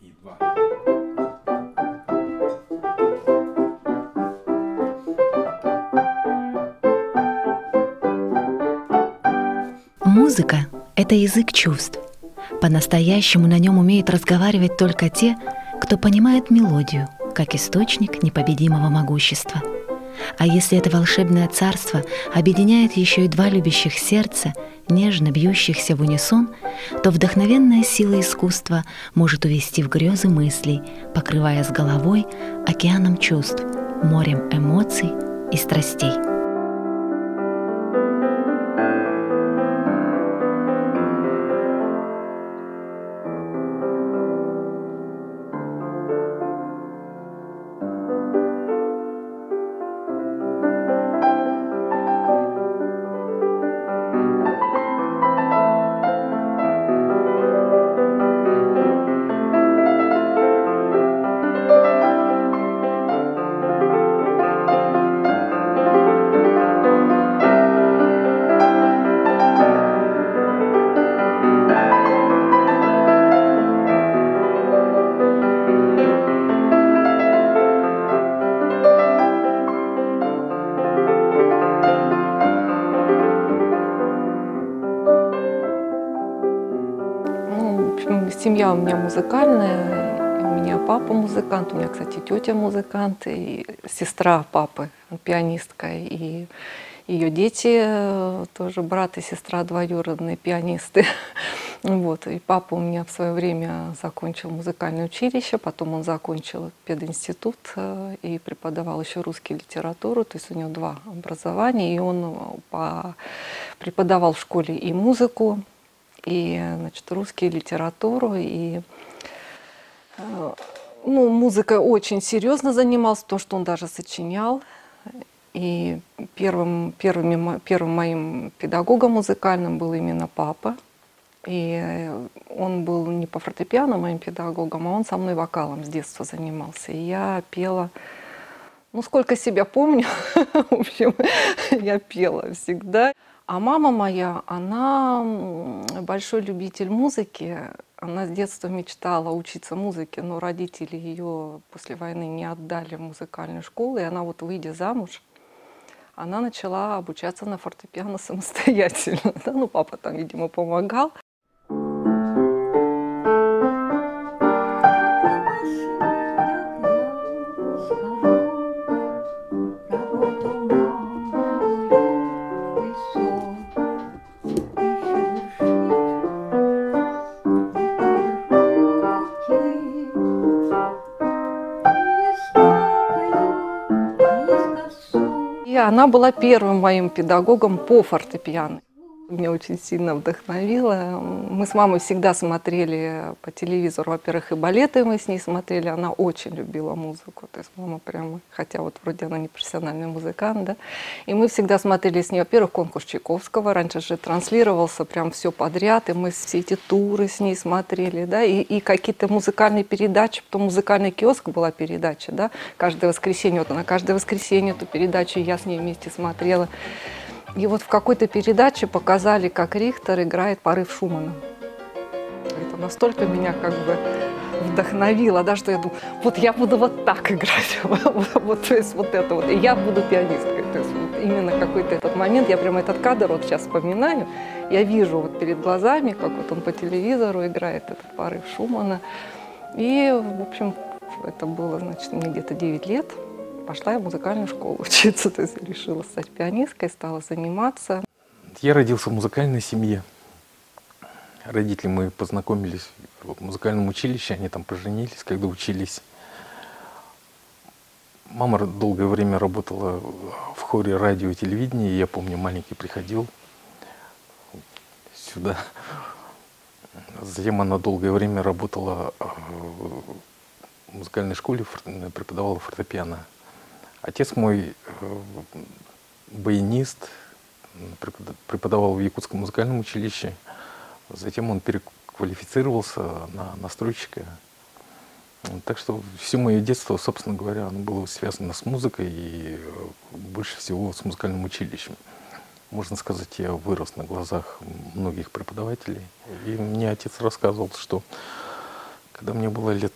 и два. Музыка — это язык чувств. По-настоящему на нем умеют разговаривать только те, кто понимает мелодию, как источник непобедимого могущества. А если это волшебное царство объединяет еще и два любящих сердца, нежно бьющихся в унисон, то вдохновенная сила искусства может увести в грезы мыслей, покрывая с головой океаном чувств, морем эмоций и страстей. Семья у меня музыкальная, у меня папа музыкант, у меня, кстати, тетя музыкант, и сестра папы пианистка, и ее дети тоже брат и сестра двоюродные пианисты. Вот. И папа у меня в свое время закончил музыкальное училище, потом он закончил пединститут и преподавал еще русскую литературу, то есть у него два образования, и он преподавал в школе и музыку, и, значит, русскую литературу, и музыкой очень серьезно занимался, то, что он даже сочинял. И первым моим педагогом музыкальным был именно папа. И он был не по фортепиано моим педагогом, а он со мной вокалом с детства занимался. И я пела, сколько себя помню, в общем, я пела всегда. А мама моя, она большой любитель музыки. Она с детства мечтала учиться музыке, но родители ее после войны не отдали в музыкальную школу. И она, выйдя замуж, она начала обучаться на фортепиано самостоятельно. Да? Папа там, видимо, помогал. И она была первым моим педагогом по фортепиано. Меня очень сильно вдохновило. Мы с мамой всегда смотрели по телевизору, во-первых, и балеты мы с ней смотрели. Она очень любила музыку. То есть мама прямо, хотя вроде она не профессиональный музыкант, да. И мы всегда смотрели с ней, во-первых, конкурс Чайковского. Раньше же транслировался прям все подряд, и мы все эти туры с ней смотрели, да, и какие-то музыкальные передачи. Потом «Музыкальный киоск» была передача, да, каждое воскресенье. Она каждое воскресенье эту передачу я с ней вместе смотрела. И в какой-то передаче показали, как Рихтер играет «Порыв Шумана». Это настолько меня вдохновило, да, что я думаю, я буду так играть, то есть это. И я буду пианисткой. То есть именно какой-то этот момент, я прямо этот кадр сейчас вспоминаю, я вижу перед глазами, как он по телевизору играет этот «Порыв Шумана». И, в общем, это было, значит, мне где-то 9 лет. Пошла я в музыкальную школу учиться, то есть решила стать пианисткой, стала заниматься. Я родился в музыкальной семье. Родители мои познакомились в музыкальном училище, они там поженились, когда учились. Мама долгое время работала в хоре радио и телевидения, и я помню, маленький приходил сюда. Затем она долгое время работала в музыкальной школе, преподавала фортепиано. Отец мой баянист, преподавал в Якутском музыкальном училище. Затем он переквалифицировался на настройщика. Так что все мое детство, собственно говоря, оно было связано с музыкой и больше всего с музыкальным училищем. Можно сказать, я вырос на глазах многих преподавателей. И мне отец рассказывал, что Когда мне было лет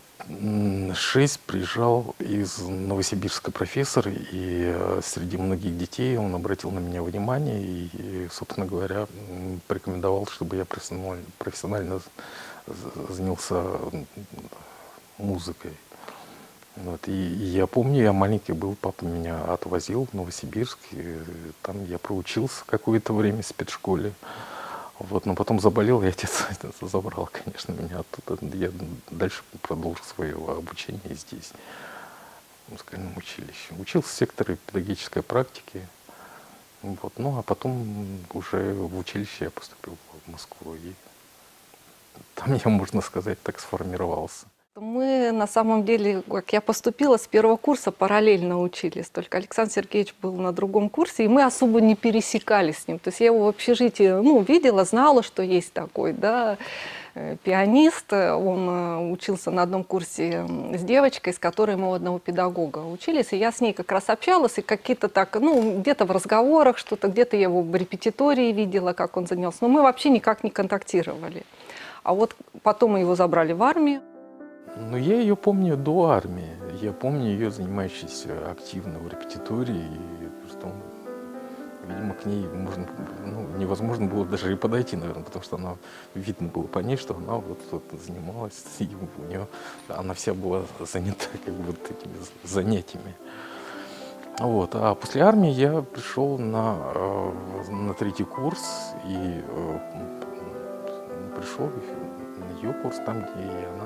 6, приезжал из Новосибирска профессор, и среди многих детей он обратил на меня внимание и, собственно говоря, порекомендовал, чтобы я профессионально занялся музыкой. Вот. И я помню, я маленький был, папа меня отвозил в Новосибирск, и там я проучился какое-то время в спецшколе. Вот, но потом заболел, и отец забрал, конечно, меня оттуда. Я дальше продолжил свое обучение здесь, в музыкальном училище. Учился в секторе педагогической практики. Вот, ну, а потом уже в училище я поступил в Москву. И там я, можно сказать, так сформировался. Мы, на самом деле, как я поступила, с первого курса параллельно учились. Только Александр Сергеевич был на другом курсе, и мы особо не пересекались с ним. То есть я его в общежитии, видела, знала, что есть такой, да, пианист. Он учился на одном курсе с девочкой, с которой мы у одного педагога учились. И я с ней как раз общалась, и какие-то так, где-то в разговорах что-то, где-то я его в репетитории видела, как он занялся. Но мы вообще никак не контактировали. А вот потом мы его забрали в армию. Ну, я ее помню до армии. Я помню ее занимающейся активно в репетитории. И просто, видимо, к ней невозможно было даже и подойти, наверное, потому что она, видно было по ней, что она вот занималась, и у нее, она вся была занята как бы вот этими занятиями. Вот. А после армии я пришел на 3-й курс и пришел на ее курс, там, где и она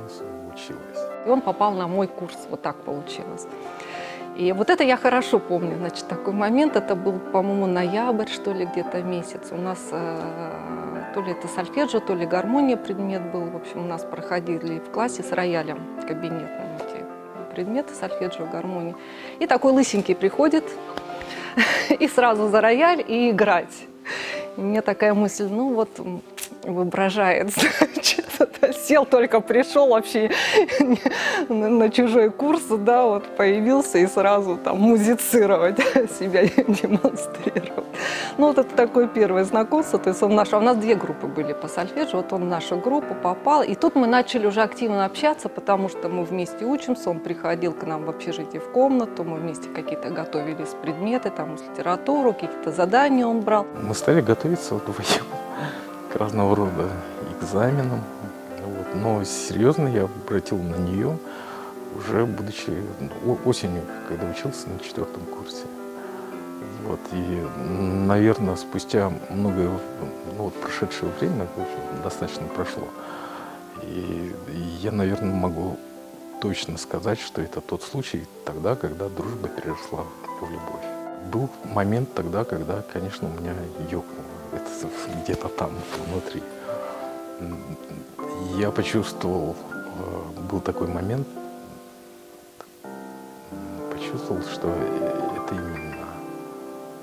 училась. И он попал на мой курс, вот так получилось. И вот это я хорошо помню, значит, такой момент, это был, по-моему, ноябрь, что ли, где-то месяц. У нас то ли это сольфеджио, то ли гармония предмет был. В общем, у нас проходили в классе с роялем кабинетным эти предметы, сольфеджио, гармония. И такой лысенький приходит и сразу за рояль и играть. И мне такая мысль, воображает, значит, сел, только пришел вообще на чужой курс, да, вот появился и сразу там музицировать, себя демонстрировать. Вот это такое первое знакомство, то есть у нас 2 группы были по сольфеджио, вот он в нашу группу попал, и тут мы начали уже активно общаться, потому что мы вместе учимся, он приходил к нам в общежитие в комнату, мы вместе какие-то готовились предметы, там, литературу, какие-то задания он брал. Мы стали готовиться вдвоем к разного рода экзаменам. Вот. Но серьезно я обратил на нее уже будучи осенью, когда учился на 4-м курсе. Вот. И, наверное, спустя прошедшее время, достаточно прошло, и я, наверное, могу точно сказать, что это тот случай тогда, когда дружба переросла в любовь. Был момент тогда, когда, конечно, у меня ёкнуло. Это где-то там, внутри. Я почувствовал, был такой момент, почувствовал, что это именно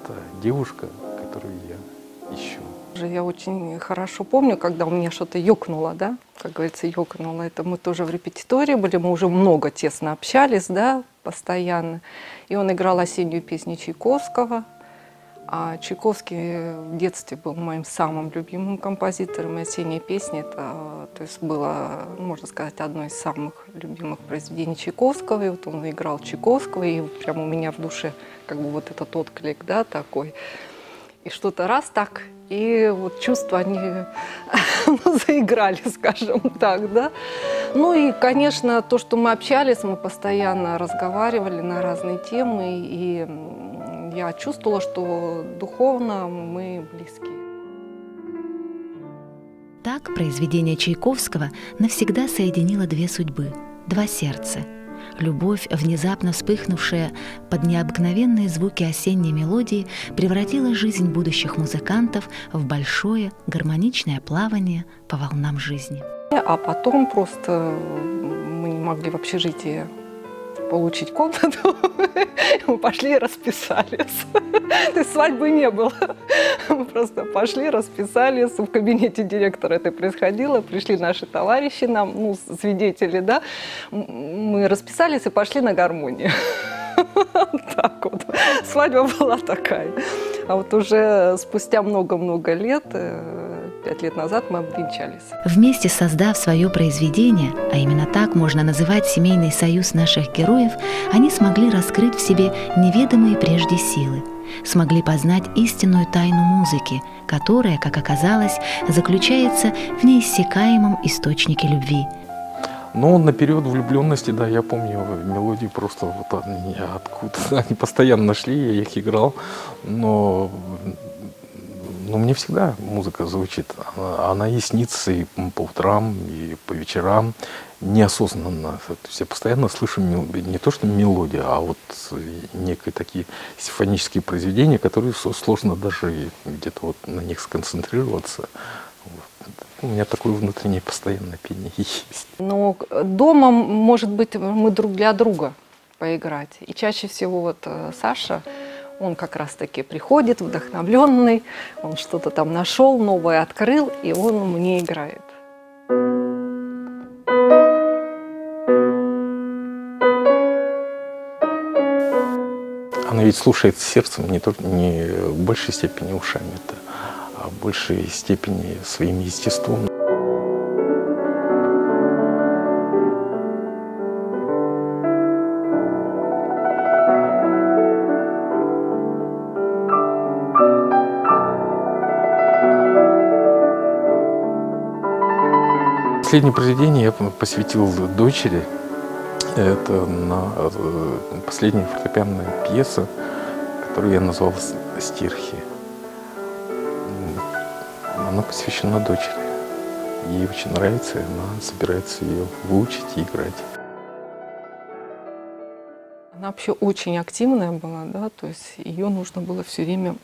та девушка, которую я ищу. Я очень хорошо помню, когда у меня что-то ёкнуло, да, как говорится, ёкнуло. Это мы тоже в репетитории были, мы уже много тесно общались, да, постоянно. И он играл осеннюю песню Чайковского. А Чайковский в детстве был моим самым любимым композитором. И «Осенняя песня» это, то есть, было, можно сказать, одно из самых любимых произведений Чайковского. И вот он играл Чайковского, и прямо у меня в душе как бы вот этот отклик, да, такой. И что-то раз так, и вот чувства, они заиграли, скажем так, да. Ну и, конечно, то, что мы общались, мы постоянно разговаривали на разные темы, и я чувствовала, что духовно мы близки. Так произведение Чайковского навсегда соединило 2 судьбы, 2 сердца. Любовь, внезапно вспыхнувшая под необыкновенные звуки осенней мелодии, превратила жизнь будущих музыкантов в большое гармоничное плавание по волнам жизни. А потом просто мы не могли в общежитии получить комнату, мы пошли и расписались. То есть свадьбы не было. Мы просто пошли, расписались. В кабинете директора это происходило. Пришли наши товарищи нам, свидетели, да. Мы расписались и пошли на гармонию. Так вот. Свадьба была такая. А вот уже спустя много-много лет, 5 5 лет назад мы обвенчались. Вместе создав свое произведение, а именно так можно называть семейный союз наших героев, они смогли раскрыть в себе неведомые прежде силы, смогли познать истинную тайну музыки, которая, как оказалось, заключается в неиссякаемом источнике любви. Но на период влюбленности, да, я помню мелодии просто вот они откуда-то, они постоянно нашли, я их играл, но мне всегда музыка звучит, она и снится и по утрам, и по вечерам, неосознанно. То есть я постоянно слышу не то что мелодию, а вот некие такие симфонические произведения, которые сложно даже где-то вот на них сконцентрироваться. У меня такое внутреннее постоянное пение есть. Но дома, может быть, мы друг для друга поиграть. И чаще всего вот Саша, он как раз-таки приходит вдохновленный, он что-то там нашел, новое открыл, и он мне играет. Она ведь слушает сердцем, не в большей степени ушами, а в большей степени своим естеством. Последнее произведение я посвятил дочери. Это последняя фортепианная пьеса, которую я назвал «Стерхи». Она посвящена дочери. Ей очень нравится, и она собирается ее выучить и играть. Она вообще очень активная была, да, то есть ее нужно было все время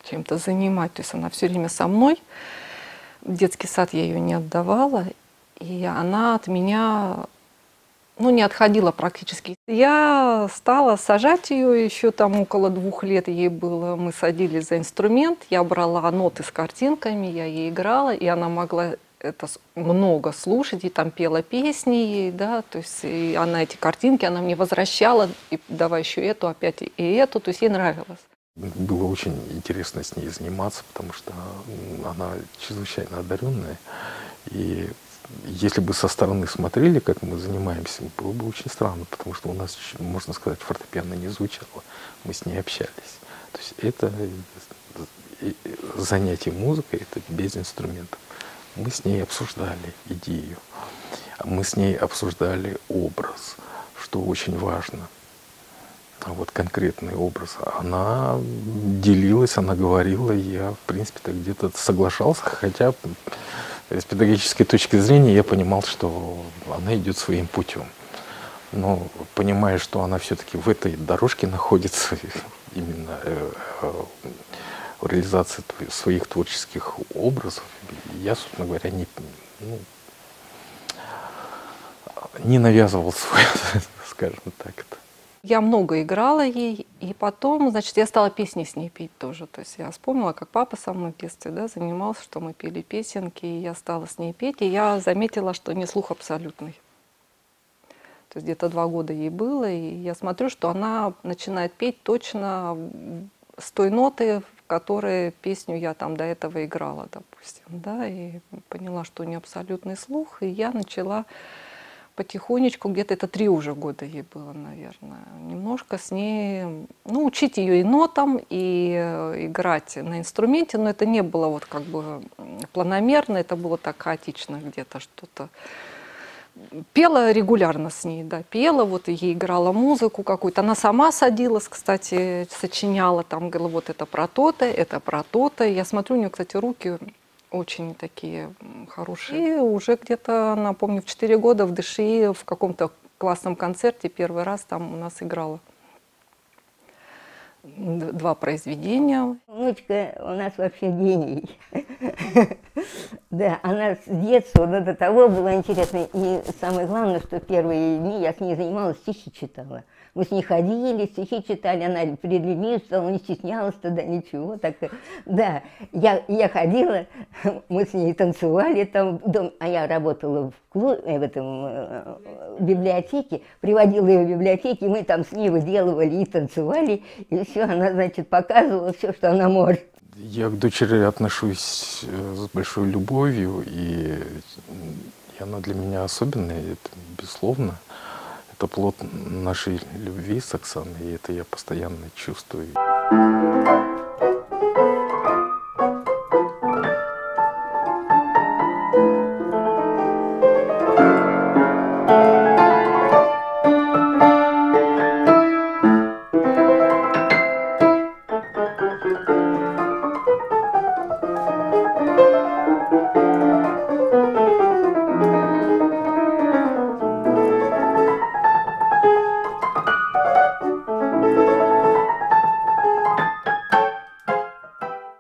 чем-то занимать. То есть она все время со мной. В детский сад я ее не отдавала, и она от меня, не отходила практически. Я стала сажать ее, еще там около 2 лет ей было. Мы садились за инструмент, я брала ноты с картинками, я ей играла, и она могла это много слушать, и там пела песни ей, да, то есть и она эти картинки, она мне возвращала, и давай еще эту, опять и эту, то есть ей нравилось. Было очень интересно с ней заниматься, потому что она чрезвычайно одаренная. И если бы со стороны смотрели, как мы занимаемся, было бы очень странно, потому что у нас, можно сказать, фортепиано не звучало. Мы с ней общались. То есть это занятие музыкой, это без инструментов. Мы с ней обсуждали идею, мы с ней обсуждали образ, что очень важно. А вот конкретный образ. Она делилась, она говорила, и я, в принципе-то, где-то соглашался, хотя с педагогической точки зрения я понимал, что она идет своим путем. Но понимая, что она все-таки в этой дорожке находится, именно в реализации своих творческих образов, я, собственно говоря, не навязывал свой, скажем так. Я много играла ей, и потом, значит, я стала песни с ней петь тоже. То есть я вспомнила, как папа со мной в детстве, да, занимался, что мы пели песенки, и я стала с ней петь, и я заметила, что не слух абсолютный. То есть где-то 2 года ей было, и я смотрю, что она начинает петь точно с той ноты, в которой песню я там до этого играла, допустим, да, и поняла, что у нее абсолютный слух, и я начала потихонечку, где-то это 3 уже года ей было, наверное, немножко с ней, учить ее и нотам, и играть на инструменте, но это не было вот как бы планомерно, это было так хаотично где-то что-то. Пела регулярно с ней, да, пела, вот ей играла музыку какую-то. Она сама садилась, кстати, сочиняла, там, говорила, вот это про то-то, это про то-то. Я смотрю, у нее, кстати, руки очень такие хорошие. И уже где-то, напомню, в 4 года в ДШИ в каком-то классном концерте первый раз там у нас играла 2 произведения. Внучка у нас вообще гений. Да, она с детства до того была интересна. И самое главное, что первые дни я с ней занималась, стихи читала. Мы с ней ходили, стихи читали, она перед людьми стала, не стеснялась тогда, ничего. Так, да, я ходила, мы с ней танцевали там в доме, а я работала в библиотеке, приводила ее в библиотеке, мы там с ней выделывали и танцевали, и все, она, значит, показывала все, что она может. Я к дочери отношусь с большой любовью, и она для меня особенная, это безусловно. Это плод нашей любви с Оксаной, и это я постоянно чувствую.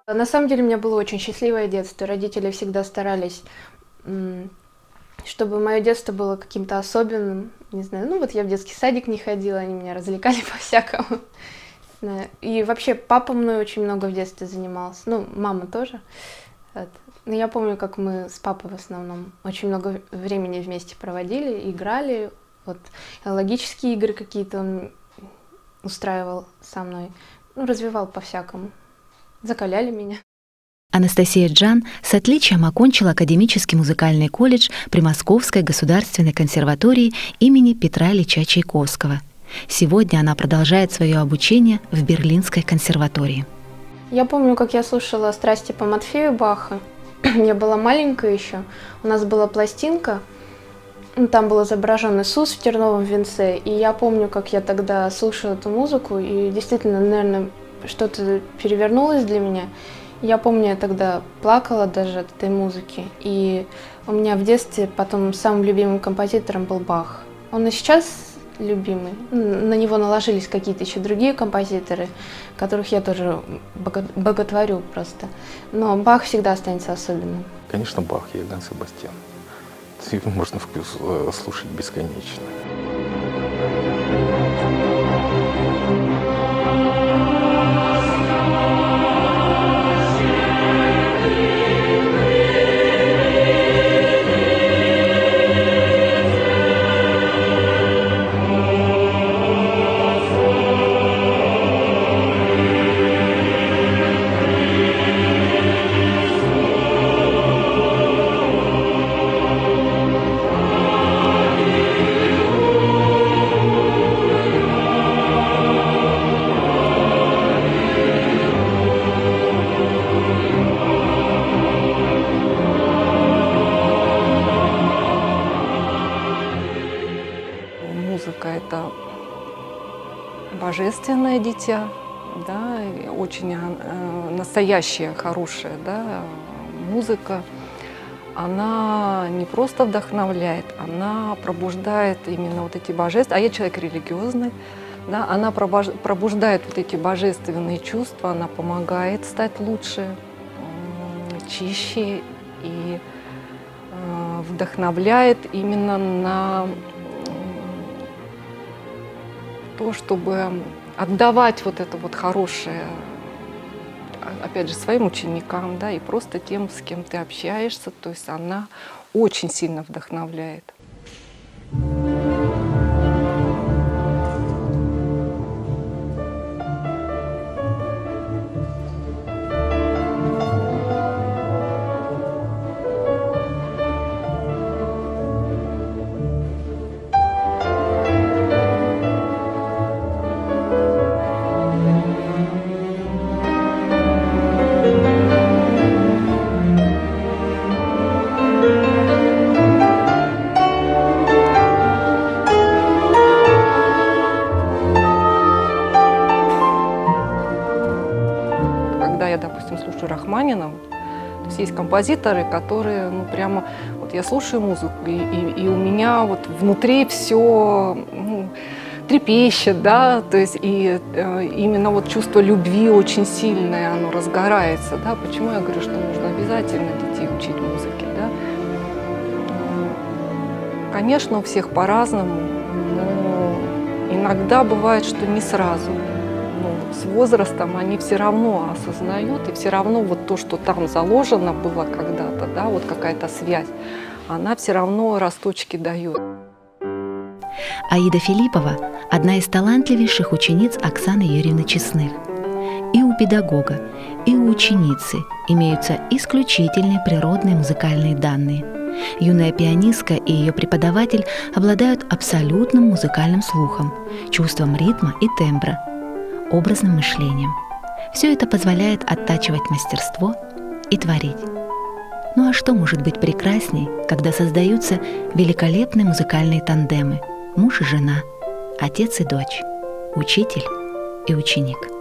На самом деле у меня было очень счастливое детство. Родители всегда старались, чтобы мое детство было каким-то особенным. Не знаю, ну вот я в детский садик не ходила, они меня развлекали по-всякому. И вообще папа мной очень много в детстве занимался, ну мама тоже. Вот. Но я помню, как мы с папой в основном очень много времени вместе проводили, играли. Вот логические игры какие-то он устраивал со мной, ну развивал по-всякому. Закаляли меня. Анастасия Джан с отличием окончила академический музыкальный колледж при Московской государственной консерватории имени Петра Ильича Чайковского. Сегодня она продолжает свое обучение в Берлинской консерватории. Я помню, как я слушала «Страсти по Матфею» Баха. Я была маленькая еще. У нас была пластинка. Там был изображен Иисус в терновом венце. И я помню, как я тогда слушала эту музыку. И действительно, наверное, что-то перевернулось для меня. Я помню, я тогда плакала даже от этой музыки. И у меня в детстве потом самым любимым композитором был Бах. Он и сейчас любимый. На него наложились какие-то еще другие композиторы, которых я тоже боготворю просто. Но Бах всегда останется особенным. Конечно, Бах и Иоганн Себастьян. Его можно слушать бесконечно. Музыка — это божественное дитя, да, очень настоящая, хорошая, да, музыка. Она не просто вдохновляет, она пробуждает именно вот эти божественные, а я человек религиозный, да, она пробуждает вот эти божественные чувства, она помогает стать лучше, чище и вдохновляет именно на то, чтобы отдавать вот это вот хорошее, опять же, своим ученикам, да, и просто тем, с кем ты общаешься, то есть она очень сильно вдохновляет. Допустим, слушаю Рахманинова, то есть композиторы, которые, ну, прямо, вот я слушаю музыку, и у меня вот внутри все, ну, трепещет, да, то есть и именно вот чувство любви очень сильное, оно разгорается, да, почему я говорю, что нужно обязательно детей учить музыке, да. Конечно, у всех по-разному, но иногда бывает, что не сразу. С возрастом они все равно осознают, и все равно вот то, что там заложено было когда-то, да, вот какая-то связь, она все равно росточки дает. Аида Филиппова – одна из талантливейших учениц Оксаны Юрьевны Честных. И у педагога и у ученицы имеются исключительные природные музыкальные данные. Юная пианистка и ее преподаватель обладают абсолютным музыкальным слухом, чувством ритма и тембра, образным мышлением. Все это позволяет оттачивать мастерство и творить. Ну а что может быть прекрасней, когда создаются великолепные музыкальные тандемы: муж и жена, отец и дочь, учитель и ученик?